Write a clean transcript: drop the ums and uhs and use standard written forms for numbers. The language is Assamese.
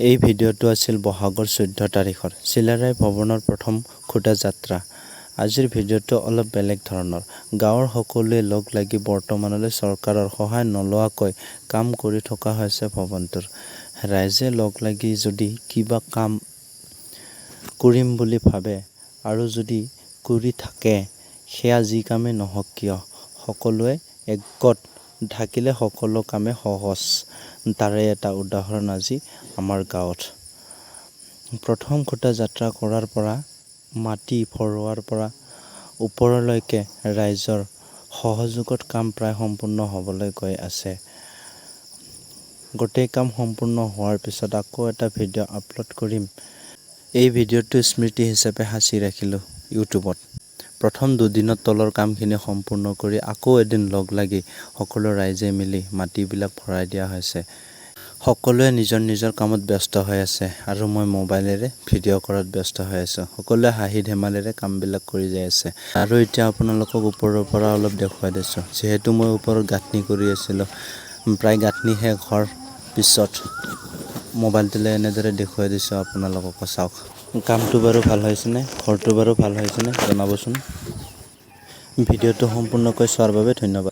এই ভিডিঅ'টো আছিল বহাগৰ 14 তাৰিখৰ চিলাৰায় ভৱনৰ প্ৰথম খুঁটা যাত্ৰা। আজিৰ ভিডিঅ'টো অলপ বেলেগ ধৰণৰ। গাঁৱৰ সকলোৱে লগ লাগি বৰ্তমানলৈ চৰকাৰৰ সহায় নলোৱাকৈ কাম কৰি থকা হৈছে ভৱনটোৰ। ৰাইজে লগ লাগি যদি কিবা কাম কৰিম বুলি ভাবে আৰু যদি কৰি থাকে, সেয়া যি কামেই নহওক কিয় সকলোৱে একগোট থাকিলে সকলো কামে সহজ। তাৰে এটা উদাহৰণ আজি আমাৰ গাঁৱত। প্ৰথম খুঁটা যাত্ৰা কৰাৰ পৰা মাটি ভৰোৱাৰ পৰা ওপৰলৈকে ৰাইজৰ সহযোগত কাম প্ৰায় সম্পূৰ্ণ হ'বলৈ গৈ আছে। গোটেই কাম সম্পূৰ্ণ হোৱাৰ পিছত আকৌ এটা ভিডিঅ' আপলোড কৰিম। এই ভিডিঅ'টো স্মৃতি হিচাপে সাঁচি ৰাখিলোঁ ইউটিউবত। প্ৰথম দুদিনত তলৰ কামখিনি সম্পূৰ্ণ কৰি আকৌ এদিন লগ লাগি সকলো ৰাইজে মিলি মাটিবিলাক ভৰাই দিয়া হৈছে। সকলোৱে নিজৰ নিজৰ কামত ব্যস্ত হৈ আছে আৰু মই মোবাইলেৰে ভিডিঅ' কৰাত ব্যস্ত হৈ আছোঁ। সকলোৱে হাঁহি ধেমালিৰে কামবিলাক কৰি যাই আছে। আৰু এতিয়া আপোনালোকক ওপৰৰ পৰা অলপ দেখুৱাই দিছোঁ। যিহেতু মই ওপৰত গাঁথনি কৰি আছিলোঁ, প্ৰায় গাঁথনি শেষ হোৱাৰ পিছত মোবাইলটোলৈ এনেদৰে দেখুৱাই দিছোঁ আপোনালোককো চাওক। কামটো বাৰু ভাল হৈছেনে? ঘৰটো বাৰু ভাল হৈছেনে? জনাবচোন। ভিডিঅ'টো সম্পূৰ্ণকৈ চোৱাৰ বাবে ধন্যবাদ।